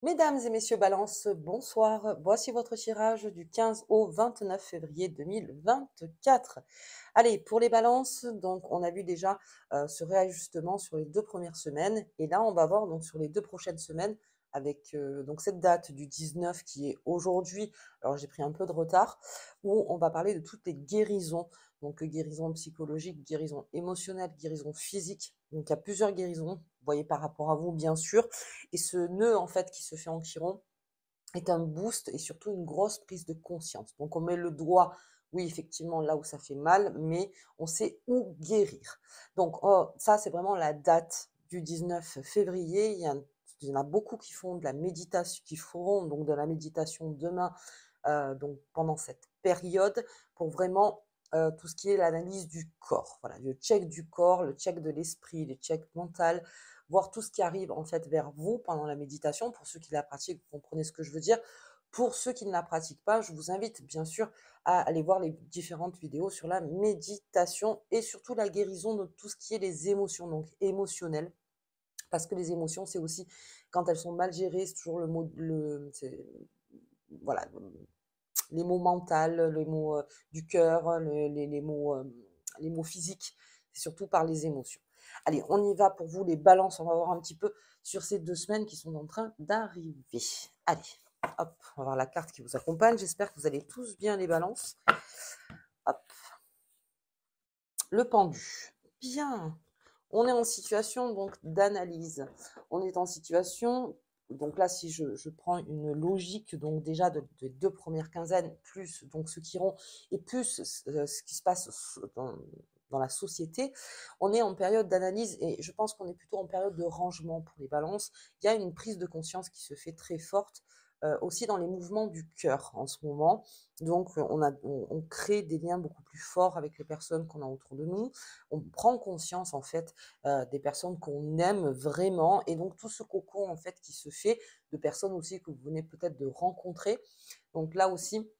Mesdames et messieurs Balance, bonsoir. Voici votre tirage du 15 au 29 février 2024. Allez, pour les balances, donc on a vu déjà ce réajustement sur les 2 premières semaines. Et là, on va voir donc sur les 2 prochaines semaines avec donc cette date du 19 qui est aujourd'hui. Alors j'ai pris un peu de retard, où on va parler de toutes les guérisons. Donc guérison psychologique, guérison émotionnelle, guérison physique. Donc il y a plusieurs guérisons, vous voyez par rapport à vous bien sûr. Et ce nœud, en fait, qui se fait en chiron est un boost et surtout une grosse prise de conscience. Donc, on met le doigt, oui, effectivement, là où ça fait mal, mais on sait où guérir. Donc, oh, ça, c'est vraiment la date du 19 février. Il y en a beaucoup qui font de la méditation, qui feront donc de la méditation demain, donc pendant cette période, pour vraiment tout ce qui est l'analyse du corps. Voilà, le check du corps, le check de l'esprit, le check mental, voir tout ce qui arrive en fait vers vous pendant la méditation. Pour ceux qui la pratiquent, vous comprenez ce que je veux dire. Pour ceux qui ne la pratiquent pas, je vous invite bien sûr à aller voir les différentes vidéos sur la méditation et surtout la guérison de tout ce qui est les émotions, donc émotionnelles. Parce que les émotions, c'est aussi quand elles sont mal gérées, c'est toujours le mot, voilà, les mots mentaux, les mots du cœur, les mots physiques, c'est surtout par les émotions. Allez, on y va pour vous, les balances. On va voir un petit peu sur ces 2 semaines qui sont en train d'arriver. Allez, hop, on va voir la carte qui vous accompagne. J'espère que vous allez tous bien, les balances. Hop, le pendu. Bien. On est en situation donc d'analyse. On est en situation, donc là, si je prends une logique, donc déjà de 2 premières quinzaines, plus donc ce qui rond, et plus ce qui se passe dans la société, on est en période d'analyse et je pense qu'on est plutôt en période de rangement pour les balances. Il y a une prise de conscience qui se fait très forte aussi dans les mouvements du cœur en ce moment. Donc, on crée des liens beaucoup plus forts avec les personnes qu'on a autour de nous. On prend conscience, en fait, des personnes qu'on aime vraiment. Et donc, tout ce cocon, en fait, qui se fait de personnes aussi que vous venez peut-être de rencontrer. Donc, là aussi,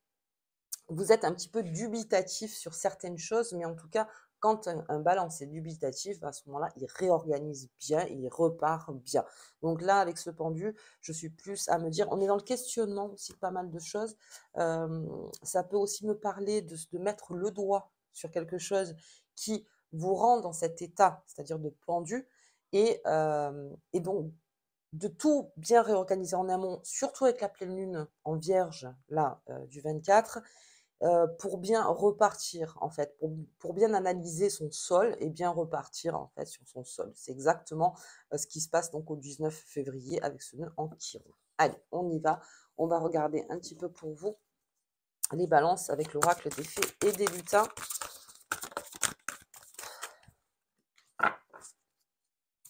vous êtes un petit peu dubitatif sur certaines choses, mais en tout cas, quand un balance est dubitatif, à ce moment-là, il réorganise bien, il repart bien. Donc là, avec ce pendu, je suis plus à me dire, on est dans le questionnement aussi de pas mal de choses. Ça peut aussi me parler de mettre le doigt sur quelque chose qui vous rend dans cet état, c'est-à-dire de pendu, et donc de tout bien réorganiser en amont, surtout avec la pleine lune en vierge, là, du 24, pour bien repartir, en fait, pour bien analyser son sol et bien repartir, en fait, sur son sol. C'est exactement ce qui se passe donc au 19 février avec ce nœud en Chiron. Allez, on y va. On va regarder un petit peu pour vous les balances avec l'oracle des fées et des lutins.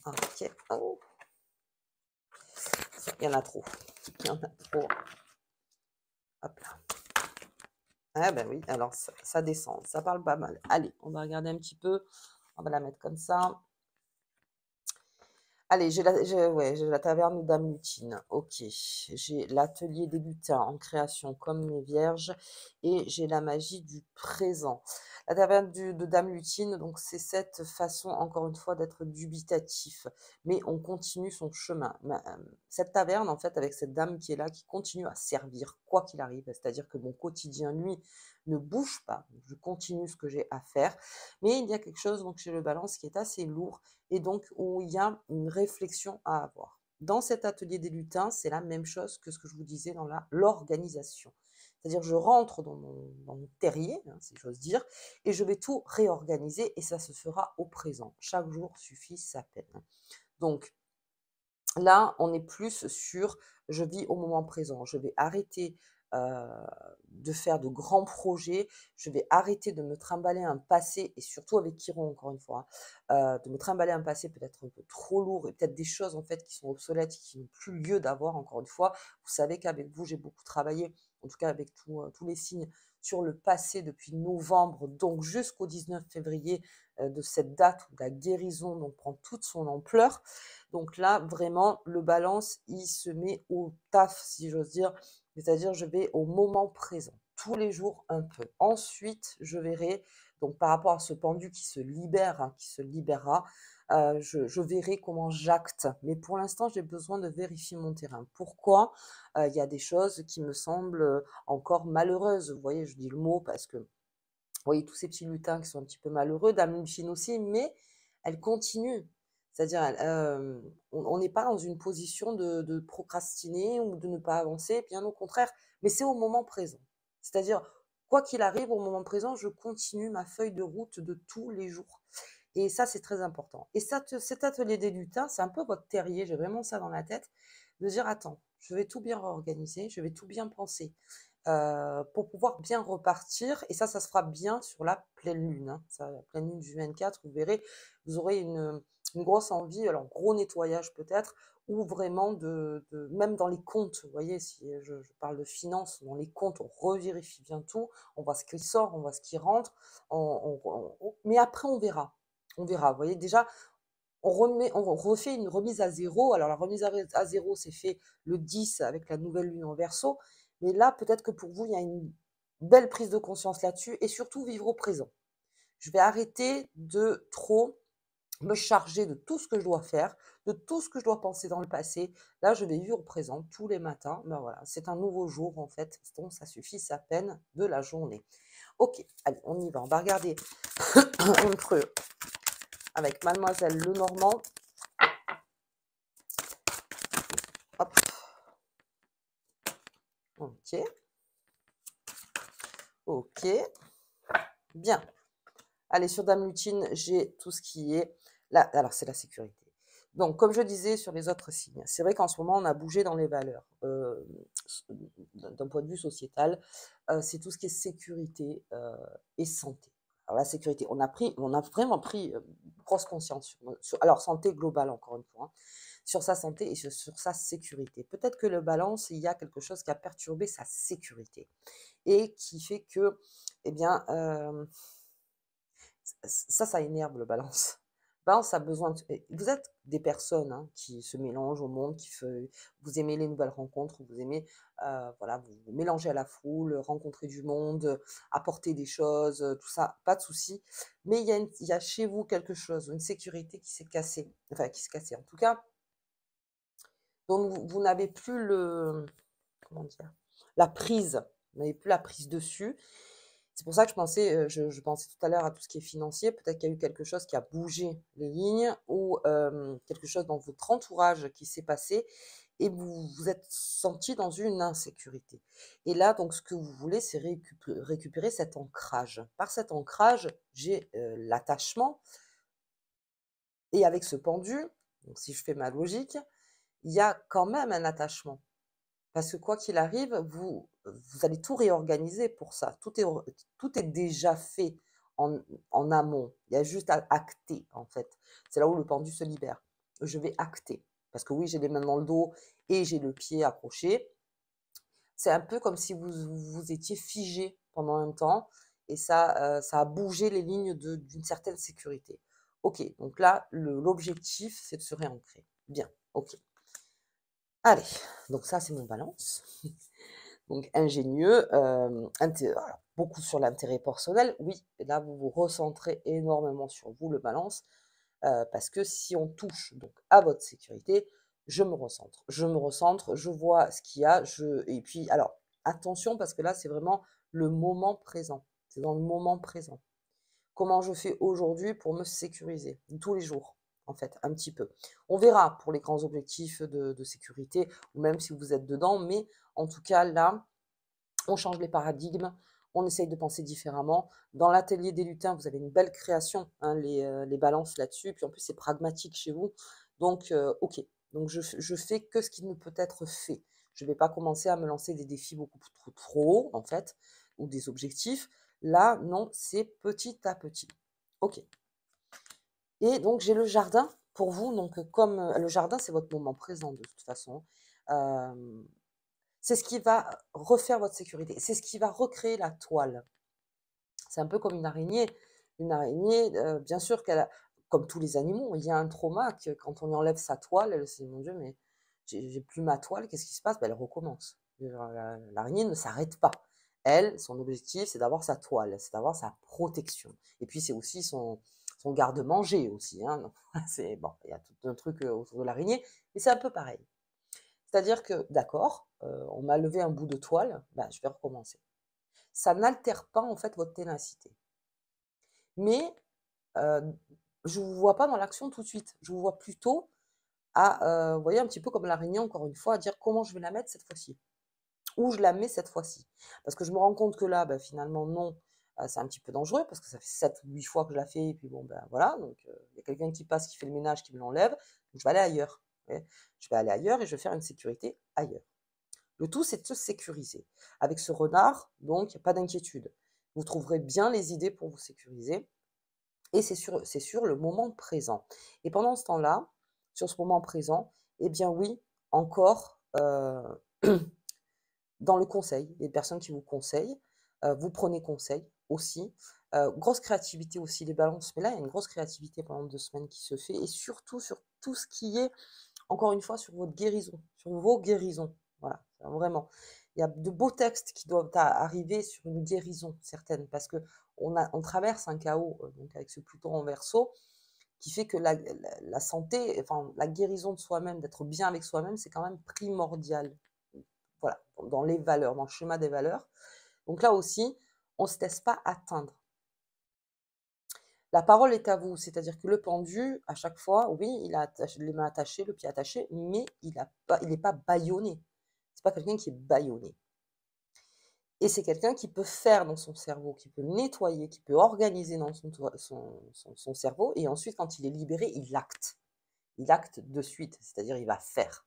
Ok. Oh, il y en a trop. Il y en a trop. Hop là. Ah ben oui, alors ça descend, ça parle pas mal. Allez, on va regarder un petit peu. On va la mettre comme ça. Allez, j'ai la taverne Dame Lutine. Ok. J'ai l'atelier des lutins en création comme mes vierges. Et j'ai la magie du présent. La taverne de Dame Lutine, donc c'est cette façon, encore une fois, d'être dubitatif. Mais on continue son chemin. Cette taverne, en fait, avec cette dame qui est là, qui continue à servir, quoi qu'il arrive. C'est-à-dire que mon quotidien, lui, ne bouge pas. Je continue ce que j'ai à faire. Mais il y a quelque chose, donc chez le balance, qui est assez lourd et donc où il y a une réflexion à avoir. Dans cet atelier des lutins, c'est la même chose que ce que je vous disais dans l'organisation. C'est-à-dire, je rentre dans mon terrier, hein, si j'ose dire, et je vais tout réorganiser et ça se fera au présent. Chaque jour suffit sa peine. Donc, là, on est plus sur je vis au moment présent. Je vais arrêter de faire de grands projets. Je vais arrêter de me trimballer un passé, et surtout avec Chiron, encore une fois, de me trimballer un passé peut-être un peu trop lourd et peut-être des choses en fait qui sont obsolètes, qui n'ont plus lieu d'avoir, encore une fois. Vous savez qu'avec vous, j'ai beaucoup travaillé, en tout cas avec tous les signes, sur le passé depuis novembre, donc jusqu'au 19 février de cette date où la guérison donc, prend toute son ampleur. Donc là, vraiment, le balance, il se met au taf, si j'ose dire. C'est-à-dire, je vais au moment présent, tous les jours un peu. Ensuite, je verrai, donc par rapport à ce pendu qui se libère, hein, qui se libérera, je verrai comment j'acte. Mais pour l'instant, j'ai besoin de vérifier mon terrain. Pourquoi? Il y a des choses qui me semblent, encore malheureuses. Vous voyez, je dis le mot parce que, vous voyez, tous ces petits lutins qui sont un petit peu malheureux, Dame Lupine aussi, mais elle continue. C'est-à-dire, on n'est pas dans une position de procrastiner ou de ne pas avancer, bien au contraire, mais c'est au moment présent. C'est-à-dire, quoi qu'il arrive, au moment présent, je continue ma feuille de route de tous les jours. Et ça, c'est très important. Et ça, cet atelier des lutins, c'est un peu votre terrier, j'ai vraiment ça dans la tête, de dire, attends, je vais tout bien réorganiser, je vais tout bien penser pour pouvoir bien repartir. Et ça se fera bien sur la pleine lune. Hein. Ça, la pleine lune du 24, vous verrez, vous aurez une grosse envie, alors gros nettoyage peut-être, ou vraiment même dans les comptes, vous voyez, si je parle de finances, dans les comptes, on revérifie bien tout, on voit ce qui sort, on voit ce qui rentre, mais après on verra. On verra, vous voyez, déjà, on refait une remise à zéro. Alors, la remise à zéro, c'est fait le 10 avec la nouvelle lune en verso. Mais là, peut-être que pour vous, il y a une belle prise de conscience là-dessus et surtout vivre au présent. Je vais arrêter de trop me charger de tout ce que je dois faire, de tout ce que je dois penser dans le passé. Là, je vais vivre au présent tous les matins. Ben voilà, c'est un nouveau jour en fait. Donc, ça suffit, c'est à peine de la journée. Ok, allez, on y va. On va regarder un creux avec Mademoiselle Lenormand. Hop. Ok. Ok. Bien. Allez, sur Dame Lutine, j'ai tout ce qui est là. Alors, c'est la sécurité. Donc, comme je disais sur les autres signes, c'est vrai qu'en ce moment, on a bougé dans les valeurs. D'un point de vue sociétal, c'est tout ce qui est sécurité et santé. Alors, la sécurité, on a vraiment pris grosse conscience alors, santé globale, encore une fois, hein, sur sa santé et sur sa sécurité. Peut-être que le balance, il y a quelque chose qui a perturbé sa sécurité et qui fait que, eh bien, ça énerve le balance. Balance a besoin vous êtes des personnes hein, qui se mélangent au monde, vous aimez les nouvelles rencontres, vous aimez voilà, vous mélanger à la foule, rencontrer du monde, apporter des choses, tout ça, pas de souci. Mais il y a chez vous quelque chose, une sécurité qui s'est cassée, enfin qui s'est cassée en tout cas, dont vous n'avez plus comment dire, la prise, vous n'avez plus la prise dessus. C'est pour ça que je pensais tout à l'heure à tout ce qui est financier. Peut-être qu'il y a eu quelque chose qui a bougé les lignes ou quelque chose dans votre entourage qui s'est passé et vous vous êtes senti dans une insécurité. Et là, donc, ce que vous voulez, c'est récupérer cet ancrage. Par cet ancrage, j'ai l'attachement et avec ce pendu, donc si je fais ma logique, il y a quand même un attachement. Parce que quoi qu'il arrive, vous allez tout réorganiser pour ça. Tout est déjà fait en amont. Il y a juste à acter, en fait. C'est là où le pendu se libère. Je vais acter. Parce que oui, j'ai les mains dans le dos et j'ai le pied accroché. C'est un peu comme si vous étiez figé pendant un temps et ça a bougé les lignes d'une certaine sécurité. Ok, donc là, l'objectif, c'est de se réancrer. Bien, ok. Allez, donc ça, c'est mon balance. Donc ingénieux, alors beaucoup sur l'intérêt personnel, oui, et là vous vous recentrez énormément sur vous, le balance, parce que si on touche donc à votre sécurité, je me recentre, je vois ce qu'il y a, et puis alors attention parce que là c'est vraiment le moment présent, c'est dans le moment présent. Comment je fais aujourd'hui pour me sécuriser? Tous les jours, en fait, un petit peu. On verra pour les grands objectifs de sécurité, ou même si vous êtes dedans, mais en tout cas, là, on change les paradigmes, on essaye de penser différemment. Dans l'atelier des lutins, vous avez une belle création, hein, les balances là-dessus, puis en plus, c'est pragmatique chez vous. Donc, ok. Donc, je fais que ce qui ne peut être fait. Je ne vais pas commencer à me lancer des défis beaucoup trop hauts, en fait, ou des objectifs. Là, non, c'est petit à petit. Ok. Et donc, j'ai le jardin pour vous. Donc, comme le jardin, c'est votre moment présent de toute façon. Euh, c'est ce qui va refaire votre sécurité. C'est ce qui va recréer la toile. C'est un peu comme une araignée. Une araignée, bien sûr qu'elle a, comme tous les animaux, il y a un trauma que quand on lui enlève sa toile, elle se dit, mon Dieu, mais j'ai plus ma toile, qu'est-ce qui se passe? Ben, elle recommence. L'araignée ne s'arrête pas. Elle, son objectif, c'est d'avoir sa toile, c'est d'avoir sa protection. Et puis, c'est aussi son garde-manger aussi, hein. Donc, c'est bon, il y a tout un truc autour de l'araignée, mais c'est un peu pareil. C'est-à-dire que, d'accord, on m'a levé un bout de toile, ben, je vais recommencer. Ça n'altère pas en fait votre ténacité. Mais je ne vous vois pas dans l'action tout de suite. Je vous vois plutôt à, vous voyez, un petit peu comme l'araignée, encore une fois, à dire comment je vais la mettre cette fois-ci. Où je la mets cette fois-ci. Parce que je me rends compte que là, bah, finalement, non, c'est un petit peu dangereux parce que ça fait 7 ou 8 fois que je la fais et puis bon, ben voilà, donc il y a quelqu'un qui passe, qui fait le ménage, qui me l'enlève, donc je vais aller ailleurs. Vous voyez. Je vais aller ailleurs et je vais faire une sécurité ailleurs. Le tout, c'est de se sécuriser. Avec ce renard, donc, il n'y a pas d'inquiétude. Vous trouverez bien les idées pour vous sécuriser et c'est sur le moment présent. Et pendant ce temps-là, sur ce moment présent, eh bien oui, encore, dans le conseil, les personnes qui vous conseillent, vous prenez conseil aussi. Grosse créativité aussi, les balances, mais là, il y a une grosse créativité pendant 2 semaines qui se fait et surtout sur tout ce qui est, encore une fois, sur votre guérison, sur vos guérisons. Voilà, vraiment. Il y a de beaux textes qui doivent arriver sur une guérison certaine parce que on traverse un chaos, donc avec ce Pluton en Verseau, qui fait que la santé, enfin la guérison de soi-même, d'être bien avec soi-même, c'est quand même primordial. Voilà, dans les valeurs, dans le schéma des valeurs. Donc là aussi, on ne se laisse pas atteindre. La parole est à vous, c'est-à-dire que le pendu, à chaque fois, oui, il a les mains attachées, le pied attaché, mais il n'est pas bâillonné. C'est pas quelqu'un qui est bâillonné. Et c'est quelqu'un qui peut faire dans son cerveau, qui peut nettoyer, qui peut organiser dans son cerveau, et ensuite, quand il est libéré, il acte. Il acte de suite, c'est-à-dire il va faire.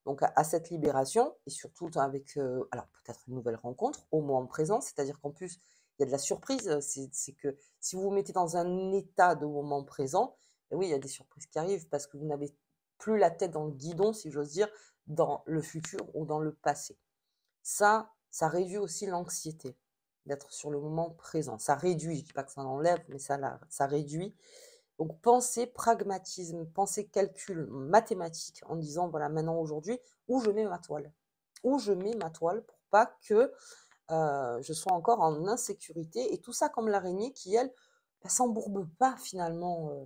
Donc à cette libération, et surtout avec, alors peut-être une nouvelle rencontre au moment présent, c'est-à-dire qu'en plus, il y a de la surprise, c'est que si vous vous mettez dans un état de moment présent, et oui, il y a des surprises qui arrivent parce que vous n'avez plus la tête dans le guidon, si j'ose dire, dans le futur ou dans le passé. Ça réduit aussi l'anxiété d'être sur le moment présent. Ça réduit, je ne dis pas que ça enlève, mais ça réduit. Donc pensez pragmatisme, pensez calcul mathématique en disant voilà maintenant aujourd'hui où je mets ma toile. Où je mets ma toile pour pas que je sois encore en insécurité et tout ça comme l'araignée qui elle s'embourbe pas finalement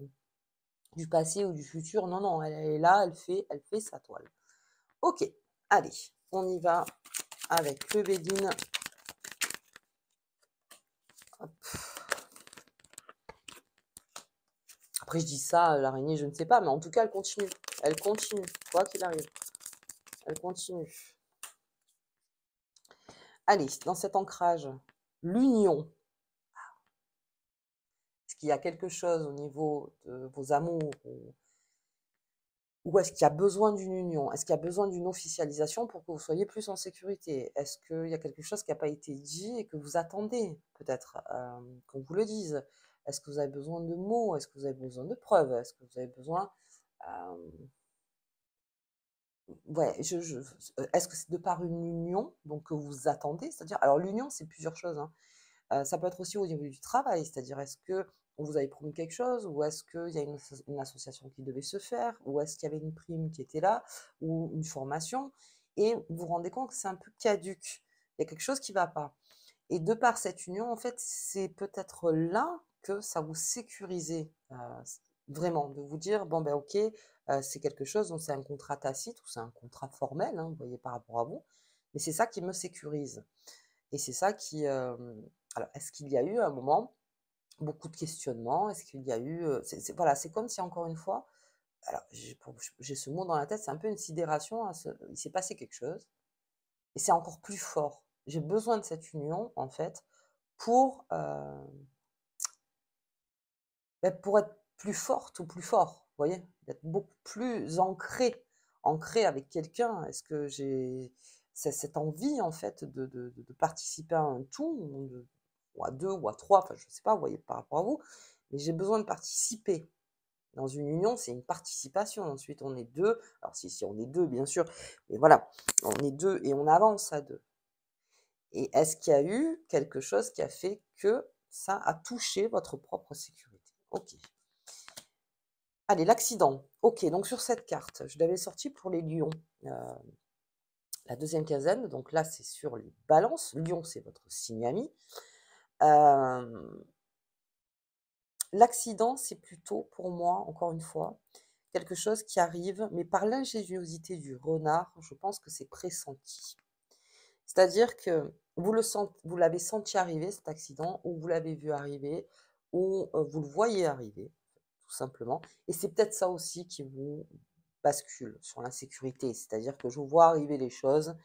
du passé ou du futur. Non, non, elle est là, elle fait sa toile. Ok, allez, on y va avec le Bédine. Après, je dis ça, l'araignée, je ne sais pas, mais en tout cas, elle continue. Elle continue, quoi qu'il arrive. Elle continue. Allez, dans cet ancrage, l'union. Est-ce qu'il y a quelque chose au niveau de vos amours ou est-ce qu'il y a besoin d'une union? Est-ce qu'il y a besoin d'une officialisation pour que vous soyez plus en sécurité? Est-ce qu'il y a quelque chose qui n'a pas été dit et que vous attendez peut-être qu'on vous le dise? Est-ce que vous avez besoin de mots? Est-ce que vous avez besoin de preuves? Est-ce que vous avez besoin... ouais, est-ce que c'est de par une union donc, que vous attendez? C'est-à-dire, alors l'union, c'est plusieurs choses, hein. Ça peut être aussi au niveau du travail, c'est-à-dire est-ce qu'on vous avait promis quelque chose ou est-ce qu'il y a une association qui devait se faire ou est-ce qu'il y avait une prime qui était là ou une formation et vous vous rendez compte que c'est un peu caduc. Il y a quelque chose qui ne va pas et de par cette union, en fait, c'est peut-être là que ça vous sécurisez, vraiment, de vous dire: «Bon, ben, OK, c'est quelque chose donc c'est un contrat tacite ou c'est un contrat formel, hein, vous voyez, par rapport à vous, mais c'est ça qui me sécurise». Et c'est ça qui, alors est-ce qu'il y a eu à un moment beaucoup de questionnements? Est-ce qu'il y a eu, voilà, c'est comme si encore une fois, alors j'ai ce mot dans la tête, c'est un peu une sidération, hein, il s'est passé quelque chose et c'est encore plus fort. J'ai besoin de cette union en fait pour, pour être plus forte ou plus fort, vous voyez? D'être beaucoup plus ancrée avec quelqu'un. Est-ce que j'ai cette envie en fait de participer à un tout, ou à 2 ou à 3, enfin je ne sais pas, vous voyez, par rapport à vous, mais j'ai besoin de participer. Dans une union, c'est une participation. Ensuite, on est 2. Alors si on est 2, bien sûr, mais voilà, on est 2 et on avance à 2. Et est-ce qu'il y a eu quelque chose qui a fait que ça a touché votre propre sécurité? OK. Allez, l'accident. OK, donc sur cette carte, je l'avais sortie pour les lions, la deuxième quinzaine, donc là, c'est sur les balances. Lion, c'est votre signe ami. L'accident, c'est plutôt pour moi, encore une fois, quelque chose qui arrive, mais par l'ingéniosité du renard, je pense que c'est pressenti. C'est-à-dire que vous l'avez senti arriver cet accident, ou vous l'avez vu arriver, ou vous le voyez arriver, tout simplement. Et c'est peut-être ça aussi qui vous bascule sur l'insécurité, c'est-à-dire que je vois arriver les choses.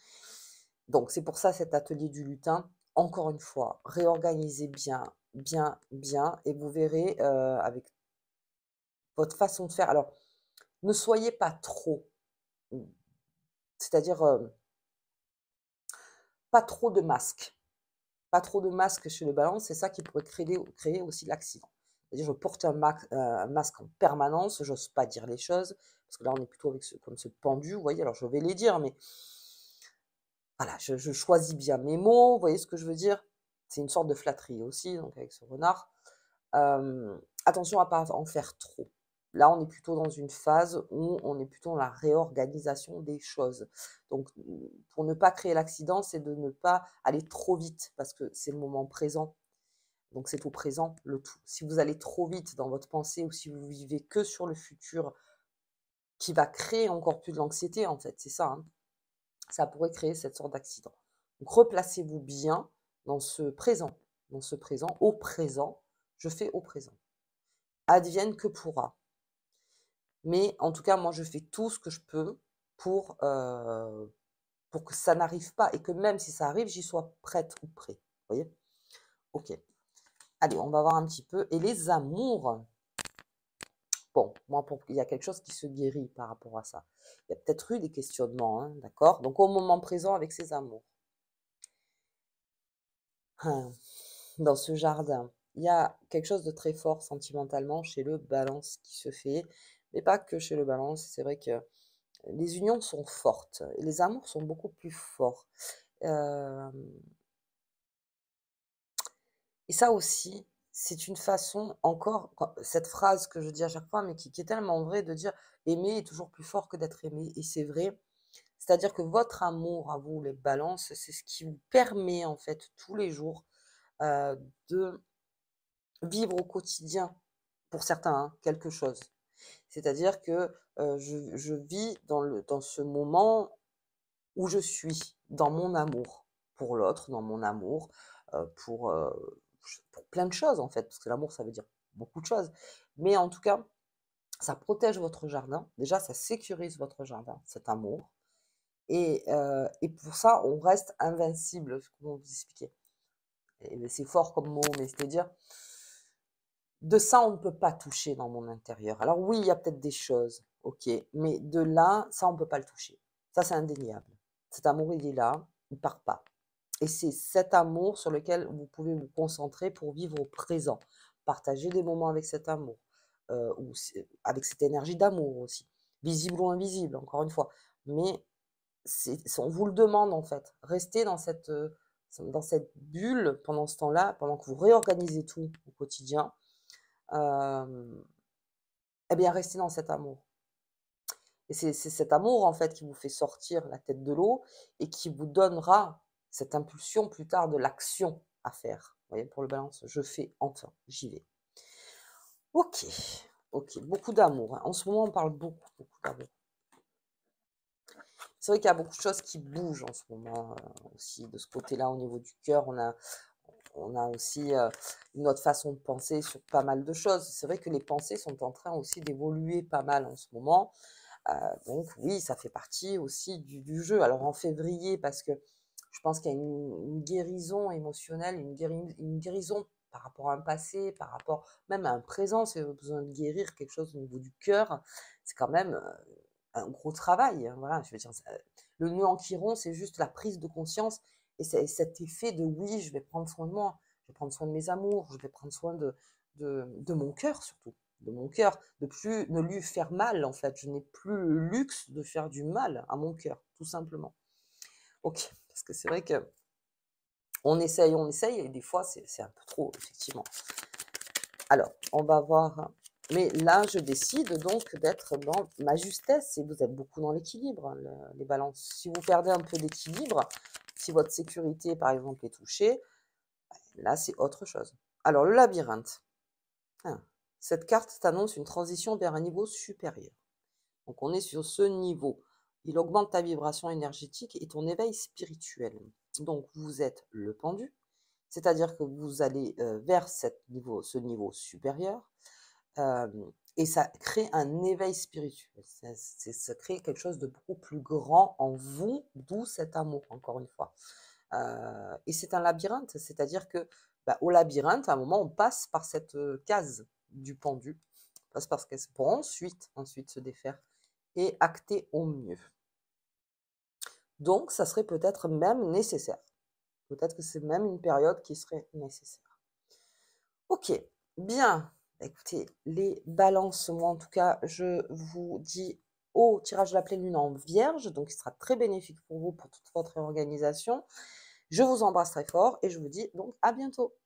Donc c'est pour ça cet atelier du lutin, encore une fois, réorganisez bien, bien, bien, et vous verrez avec votre façon de faire. Alors, ne soyez pas trop, mmh, c'est-à-dire pas trop de masques. Pas trop de masques chez le balance, c'est ça qui pourrait créer aussi l'accident. C'est-à-dire, je porte un masque en permanence, j'ose pas dire les choses, parce que là, on est plutôt avec comme ce pendu, vous voyez, alors je vais les dire, mais voilà, je choisis bien mes mots, vous voyez ce que je veux dire? C'est une sorte de flatterie aussi, donc avec ce renard. Attention à pas en faire trop. Là, on est plutôt dans une phase où on est plutôt dans la réorganisation des choses. Donc, pour ne pas créer l'accident, c'est de ne pas aller trop vite parce que c'est le moment présent. Donc, c'est au présent le tout. Si vous allez trop vite dans votre pensée ou si vous vivez que sur le futur qui va créer encore plus de l'anxiété, en fait, c'est ça, hein, ça pourrait créer cette sorte d'accident. Donc, replacez-vous bien dans ce présent, au présent. Je fais au présent. Advienne que pourra. Mais en tout cas, moi, je fais tout ce que je peux pour que ça n'arrive pas et que même si ça arrive, j'y sois prête ou prêt. Vous voyez? OK. Allez, on va voir un petit peu. Et les amours, bon, moi, il y a quelque chose qui se guérit par rapport à ça. Il y a peut-être eu des questionnements, hein, d'accord? Donc, au moment présent avec ses amours. Dans ce jardin, il y a quelque chose de très fort sentimentalement chez le balance qui se fait, mais pas que chez le balance. C'est vrai que les unions sont fortes et les amours sont beaucoup plus forts. Hem et ça aussi, c'est une façon encore cette phrase que je dis à chaque fois, mais qui est tellement vraie de dire: «Aimer est toujours plus fort que d'être aimé» et c'est vrai. C'est-à-dire que votre amour à vous, les balances, c'est ce qui vous permet en fait tous les jours, de vivre au quotidien, pour certains, hein, quelque chose. C'est-à-dire que, je vis dans ce moment où je suis, dans mon amour pour l'autre, dans mon amour, pour plein de choses en fait, parce que l'amour ça veut dire beaucoup de choses. Mais en tout cas, ça protège votre jardin. Déjà, ça sécurise votre jardin, cet amour et pour ça, on reste invincible, comment vous expliquer? Et c'est fort comme mot, mais c'est-à-dire, de ça, on ne peut pas toucher dans mon intérieur. Alors oui, il y a peut-être des choses, OK, mais de là, ça, on ne peut pas le toucher. Ça, c'est indéniable. Cet amour, il est là, il ne part pas. Et c'est cet amour sur lequel vous pouvez vous concentrer pour vivre au présent. Partager des moments avec cet amour, ou avec cette énergie d'amour aussi, visible ou invisible, encore une fois. Mais on vous le demande en fait. Restez dans cette bulle pendant ce temps-là, pendant que vous réorganisez tout au quotidien. Euh, eh bien, restez dans cet amour. Et c'est cet amour, en fait, qui vous fait sortir la tête de l'eau et qui vous donnera cette impulsion plus tard de l'action à faire. Vous voyez, pour le balance, je fais enfin, j'y vais. Ok, ok, beaucoup d'amour, hein. En ce moment, on parle beaucoup, beaucoup d'amour. C'est vrai qu'il y a beaucoup de choses qui bougent en ce moment aussi. De ce côté-là, au niveau du cœur, on a aussi une autre façon de penser sur pas mal de choses. C'est vrai que les pensées sont en train aussi d'évoluer pas mal en ce moment. Donc oui, ça fait partie aussi du jeu. Alors en février, parce que je pense qu'il y a une guérison émotionnelle, une guérison par rapport à un passé, par rapport même à un présent, si vous avez besoin de guérir quelque chose au niveau du cœur, c'est quand même un gros travail, hein, voilà, je veux dire, le nœud en chiron, c'est juste la prise de conscience et c'est cet effet de oui, je vais prendre soin de moi, je vais prendre soin de mes amours, je vais prendre soin de mon cœur surtout, de mon cœur, de plus ne lui faire mal en fait. Je n'ai plus le luxe de faire du mal à mon cœur, tout simplement. Ok, parce que c'est vrai que on essaye, et des fois c'est un peu trop, effectivement. Alors, on va voir. Mais là, je décide donc d'être dans ma justesse et vous êtes beaucoup dans l'équilibre, les balances. Si vous perdez un peu d'équilibre, si votre sécurité, par exemple, est touchée, là, c'est autre chose. Alors, le labyrinthe. Ah. Cette carte t'annonce une transition vers un niveau supérieur. Donc on est sur ce niveau. Il augmente ta vibration énergétique et ton éveil spirituel. Donc vous êtes le pendu, c'est-à-dire que vous allez vers ce niveau supérieur et ça crée un éveil spirituel. Ça crée quelque chose de beaucoup plus grand en vous, d'où cet amour, encore une fois. Et c'est un labyrinthe, c'est-à-dire que au labyrinthe, à un moment, on passe par cette case du pendu, on passe par ce case pour ensuite se défaire et acter au mieux. Donc, ça serait peut-être même nécessaire. Peut-être que c'est même une période qui serait nécessaire. Ok, bien. Écoutez, les balances, moi en tout cas, je vous dis au tirage de la pleine lune en vierge, donc il sera très bénéfique pour vous, pour toute votre réorganisation. Je vous embrasse très fort et je vous dis donc à bientôt.